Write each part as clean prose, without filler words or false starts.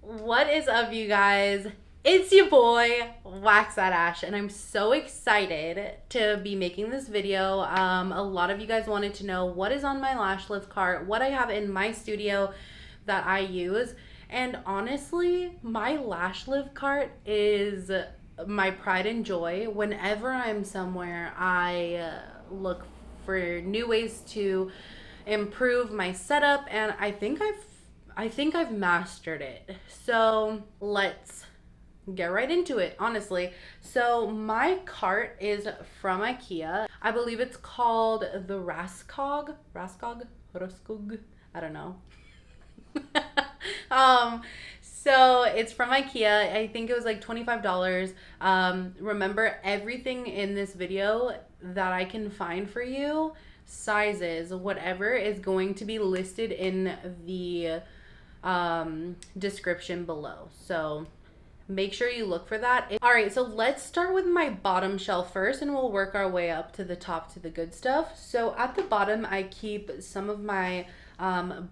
What is up, you guys? It's your boy, Wax That Ash, and I'm so excited to be making this video. A lot of you guys wanted to know what is on my lash lift cart, what I have in my studio that I use, and honestly, my lash lift cart is my pride and joy. Whenever I'm somewhere, I look for new ways to improve my setup, and I think I've mastered it. So let's get right into it, honestly. So my cart is from IKEA. I believe it's called the Raskog. I don't know. So it's from IKEA. I think it was like $25. Remember, everything in this video that I can find for you, sizes, whatever, is going to be listed in the description below. So make sure you look for that. All right, so let's start with my bottom shelf first, and we'll work our way up to the top to the good stuff. So at the bottom, I keep some of my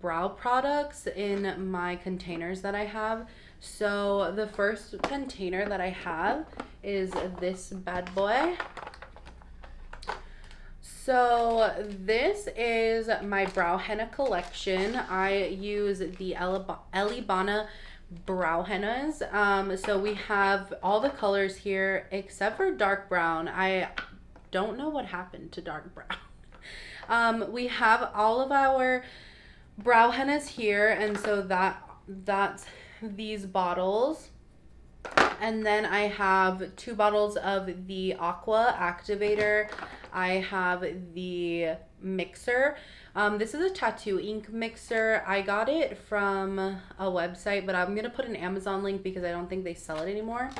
brow products in my containers that I have. So the first container that I have is this bad boy. So this is my brow henna collection. I use the Elibana brow hennas. So we have all the colors here except for dark brown. I don't know what happened to dark brown. We have all of our brow hennas here, and so that's these bottles. And then I have 2 bottles of the Aqua Activator. I have the mixer. This is a tattoo ink mixer. I got it from a website, but I'm going to put an Amazon link because I don't think they sell it anymore.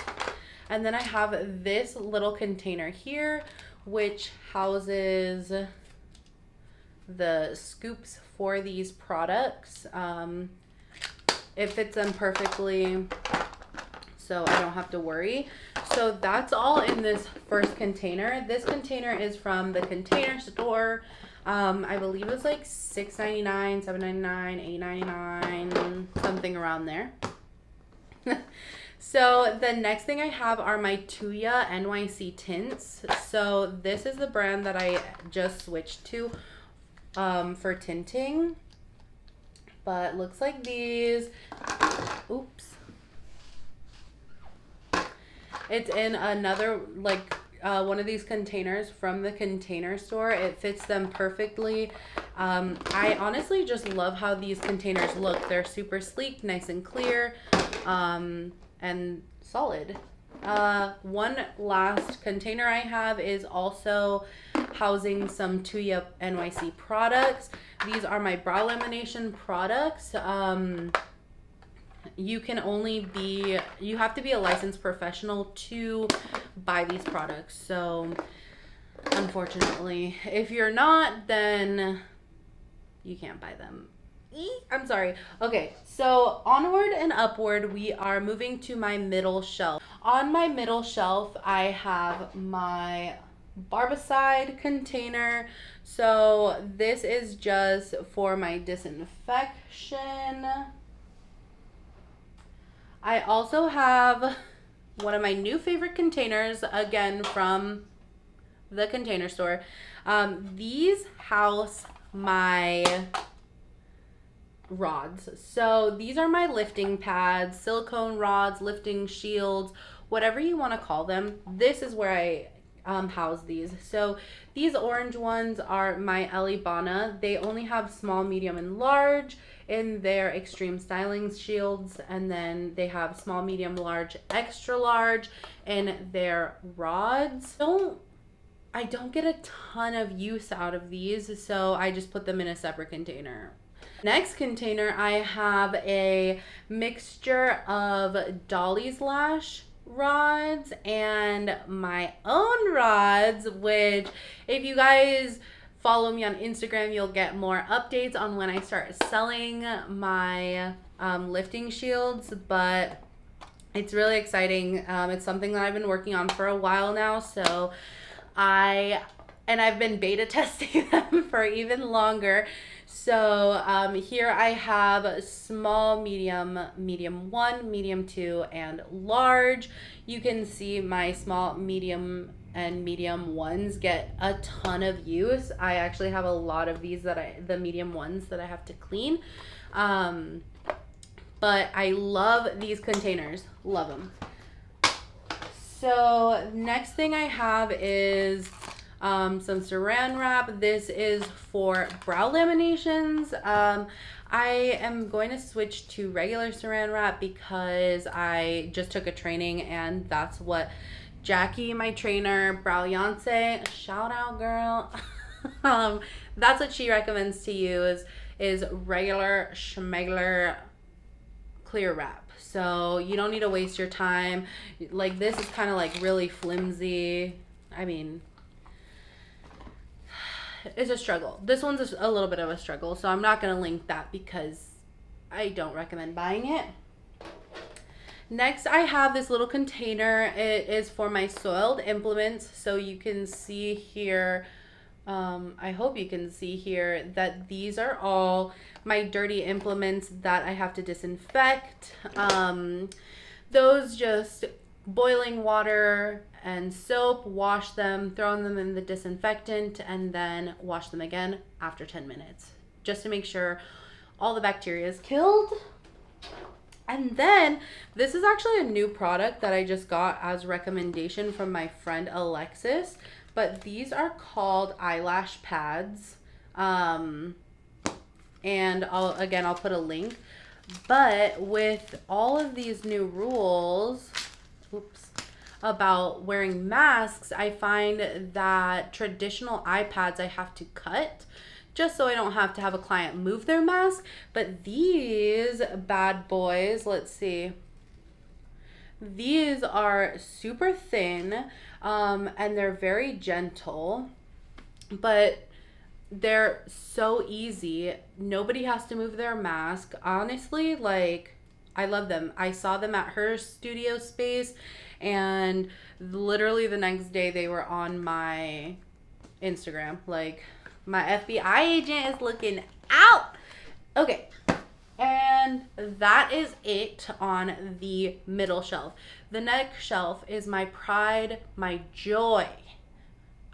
And then I have this little container here, which houses the scoops for these products. It fits them perfectly, so I don't have to worry. So that's all in this first container. This container is from the Container Store. I believe it's like $6.99, $7.99, $8.99, something around there. So the next thing I have are my Tuya NYC tints. So this is the brand that I just switched to for tinting. But looks like these. Oops. It's in another, like, one of these containers from the Container Store. It fits them perfectly. I honestly just love how these containers look. They're super sleek, nice and clear, and solid. One last container I have is also housing some Tuya NYC products. These are my brow lamination products. You have to be a licensed professional to buy these products. So unfortunately, if you're not, then you can't buy them. I'm sorry. Okay, so onward and upward, we are moving to my middle shelf. On my middle shelf, I have my Barbicide container. So this is just for my disinfection. I also have one of my new favorite containers, again from the Container Store. These house my rods. So these are my lifting pads, silicone rods, lifting shields, whatever you want to call them. This is where I house these. So these orange ones are my Elibana. They only have small, medium, and large in their extreme styling shields, and then they have small, medium, large, extra large in their rods. I don't get a ton of use out of these, so I just put them in a separate container. Next container, I have a mixture of Dolly's Lash rods and my own rods, which, if you guys follow me on Instagram, you'll get more updates on when I start selling my lifting shields. But it's really exciting. It's something that I've been working on for a while now, so I've been beta testing them for even longer. So here I have small, medium, medium 1, medium 2, and large. You can see my small, medium, and medium ones get a ton of use. I actually have a lot of these the medium ones that I have to clean. But I love these containers. Love them. So next thing I have is some saran wrap. This is for brow laminations. I am going to switch to regular saran wrap because I just took a training and that's what Jackie, my trainer, Browyance, shout out girl. That's what she recommends to use is regular schmegler clear wrap. So you don't need to waste your time. Like this is kind of like really flimsy. I mean, it's a struggle. This one's a little bit of a struggle, so I'm not going to link that because I don't recommend buying it. Next, I have this little container. It is for my soiled implements. So you can see here, I hope you can see here that these are all my dirty implements that I have to disinfect. Those just boiling water and soap, wash them, throw them in the disinfectant, and then wash them again after 10 minutes just to make sure all the bacteria is killed. And then this is actually a new product that I just got as recommendation from my friend Alexis, but these are called Eyelash Pads. And I'll put a link. But with all of these new rules, about wearing masks, I find that traditional eye pads I have to cut just so I don't have to have a client move their mask. But these bad boys, let's see. These are super thin, and they're very gentle, but they're so easy. Nobody has to move their mask. Honestly, like, I love them. I saw them at her studio space, and literally the next day they were on my Instagram. Like, my FBI agent is looking out. Okay. And that is it on the middle shelf. The next shelf is my pride, my joy.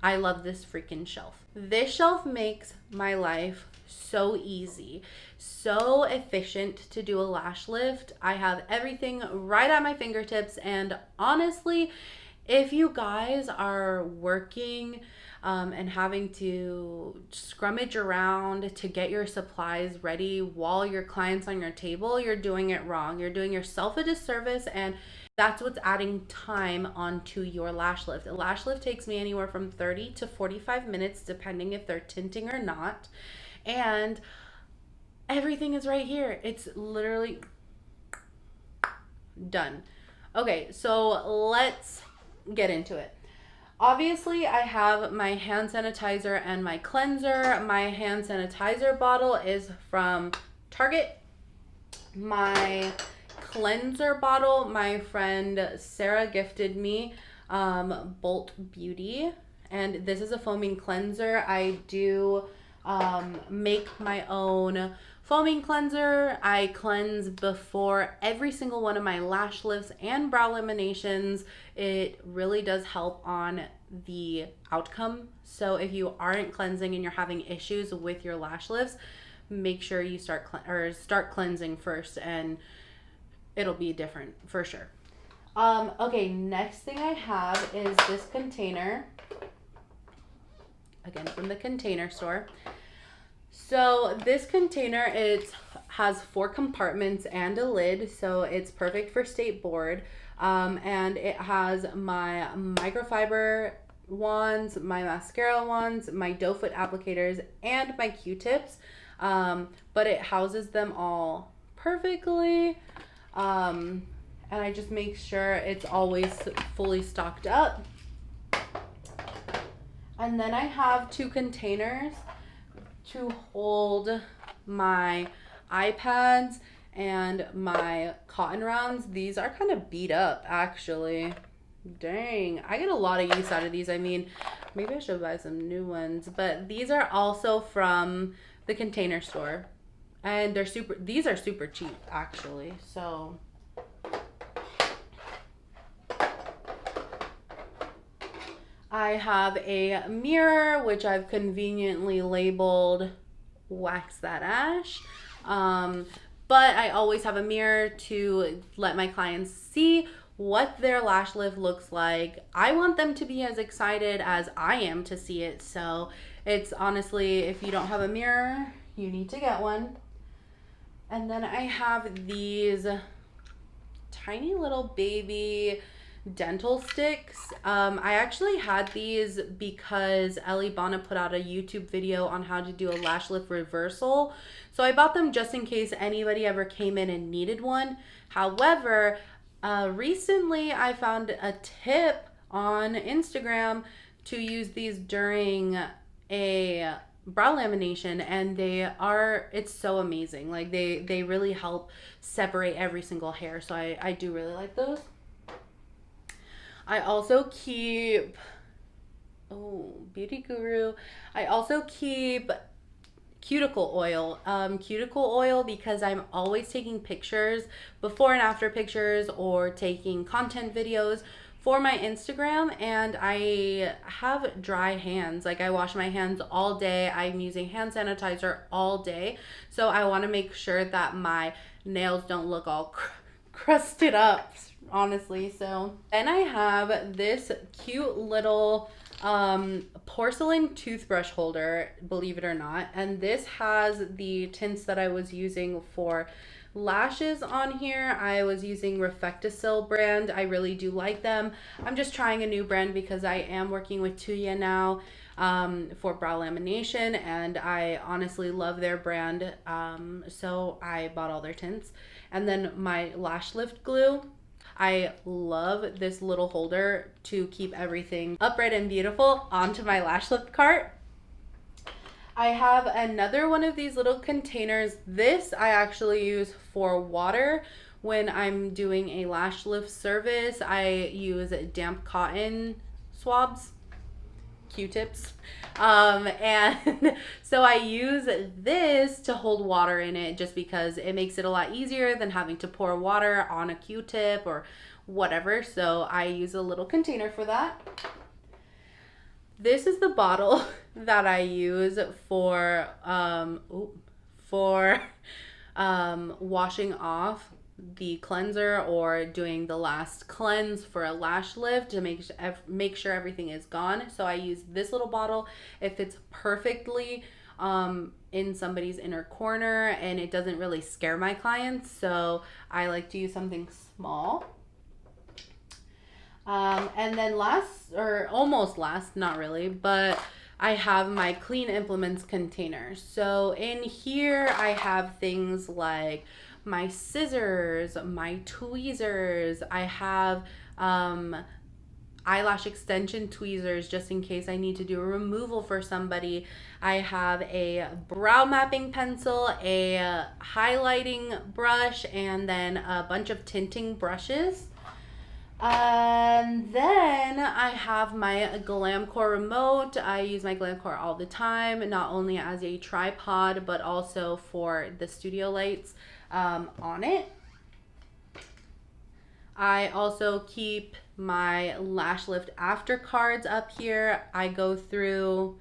I love this freaking shelf. This shelf makes my life so easy, so efficient to do a lash lift. I have everything right at my fingertips, and honestly, if you guys are working and having to scrummage around to get your supplies ready while your client's on your table, you're doing it wrong. You're doing yourself a disservice, and that's what's adding time onto your lash lift. A lash lift takes me anywhere from 30 to 45 minutes, depending if they're tinting or not. And everything is right here. It's literally done. Okay, so let's get into it. Obviously, I have my hand sanitizer and my cleanser. My hand sanitizer bottle is from Target. My cleanser bottle, my friend Sarah gifted me, Bolt Beauty. And this is a foaming cleanser. I do make my own foaming cleanser. I cleanse before every single one of my lash lifts and brow laminations. It really does help on the outcome. So if you aren't cleansing and you're having issues with your lash lifts, make sure you start cleansing first, and it'll be different for sure. Okay, next thing I have is this container. Again, from the Container Store. So this container, it has 4 compartments and a lid, so it's perfect for state board. And it has my microfiber wands, my mascara wands, my doe foot applicators, and my Q-tips. But it houses them all perfectly. And I just make sure it's always fully stocked up. And then I have 2 containers to hold my iPads and my cotton rounds. These are kind of beat up, actually. Dang, I get a lot of use out of these. I mean, maybe I should buy some new ones, but these are also from the Container Store. And these are super cheap actually. So I have a mirror, which I've conveniently labeled Wax That Ash. But I always have a mirror to let my clients see what their lash lift looks like. I want them to be as excited as I am to see it. So it's honestly, if you don't have a mirror, you need to get one. And then I have these tiny little baby dental sticks. I actually had these because Elibana put out a YouTube video on how to do a lash lift reversal. So I bought them just in case anybody ever came in and needed one. However, recently I found a tip on Instagram to use these during a brow lamination, and it's so amazing. Like they really help separate every single hair. So I do really like those. I also keep, Beauty Guru. I also keep cuticle oil. Cuticle oil because I'm always taking pictures, before and after pictures, or taking content videos for my Instagram, and I have dry hands. Like I wash my hands all day. I'm using hand sanitizer all day. So I want to make sure that my nails don't look all crusted up, honestly. So then I have this cute little porcelain toothbrush holder, believe it or not, and this has the tints that I was using for lashes on here. I was using Reflecticil brand. I really do like them. I'm just trying a new brand because I am working with Tuya now for brow lamination, and I honestly love their brand. So I bought all their tints. And then my lash lift glue. I love this little holder to keep everything upright and beautiful onto my lash lift cart. I have another one of these little containers. This I actually use for water. When I'm doing a lash lift service, I use damp cotton swabs, Q-tips. And so I use this to hold water in it, just because it makes it a lot easier than having to pour water on a Q-tip or whatever. So I use a little container for that. This is the bottle that I use for washing off the cleanser or doing the last cleanse for a lash lift to make sure everything is gone. So I use this little bottle. It fits perfectly in somebody's inner corner, and it doesn't really scare my clients. So I like to use something small. And then last, or almost last, not really, but I have my clean implements container. So in here I have things like my scissors, my tweezers. I have eyelash extension tweezers just in case I need to do a removal for somebody. I have a brow mapping pencil, a highlighting brush, and then a bunch of tinting brushes. And then I have my Glamcore remote. I use my Glamcore all the time, not only as a tripod, but also for the studio lights on it. I also keep my lash lift after cards up here. I go through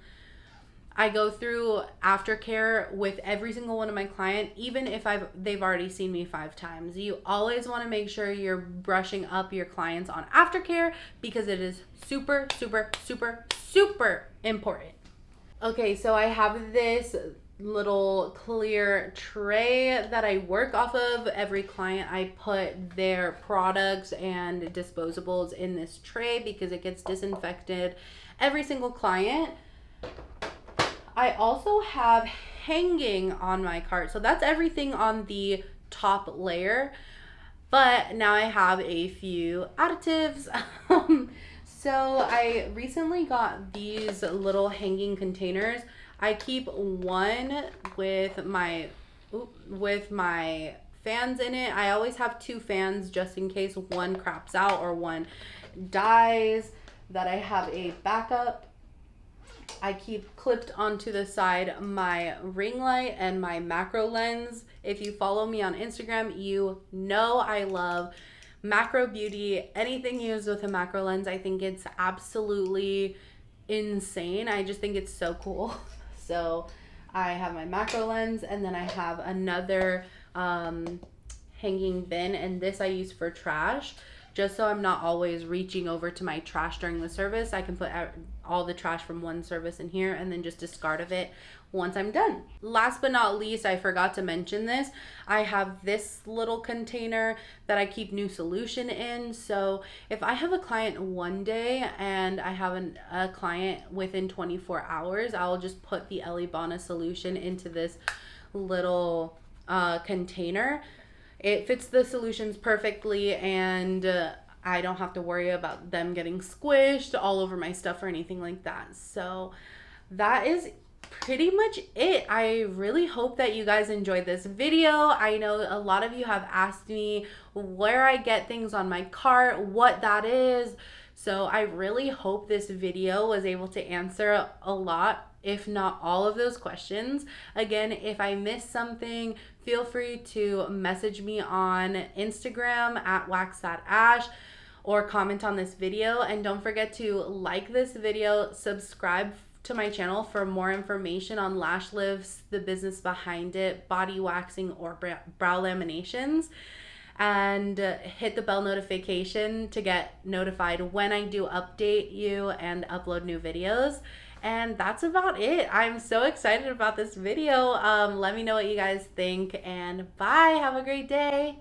aftercare with every single one of my client, even if they've already seen me 5 times. You always want to make sure you're brushing up your clients on aftercare because it is super, super, super, super important. Okay, so I have this little clear tray that I work off of. Every client, I put their products and disposables in this tray because it gets disinfected every single client. I also have hanging on my cart. So that's everything on the top layer. But now I have a few additives. So I recently got these little hanging containers. I keep one with my fans in it. I always have 2 fans just in case one craps out or one dies, that I have a backup. I keep clipped onto the side my ring light and my macro lens. If you follow me on Instagram, you know I love macro beauty. Anything used with a macro lens, I think it's absolutely insane. I just think it's so cool. So I have my macro lens, and then I have another hanging bin, and this I use for trash, just so I'm not always reaching over to my trash during the service. I can put all the trash from one service in here and then just discard of it once I'm done. Last but not least, I forgot to mention this. I have this little container that I keep new solution in. So if I have a client one day and I have a client within 24 hours, I'll just put the Elibana solution into this little container. It fits the solutions perfectly, and I don't have to worry about them getting squished all over my stuff or anything like that. So that is pretty much it. I really hope that you guys enjoyed this video. I know a lot of you have asked me where I get things on my cart, what that is. So I really hope this video was able to answer a lot, if not all of those questions. Again, if I missed something, feel free to message me on Instagram at wax.ash or comment on this video. And don't forget to like this video, subscribe to my channel for more information on lash lifts, the business behind it, body waxing, or brow laminations. And hit the bell notification to get notified when I do update you and upload new videos. And that's about it. I'm so excited about this video. Let me know what you guys think, and bye. Have a great day.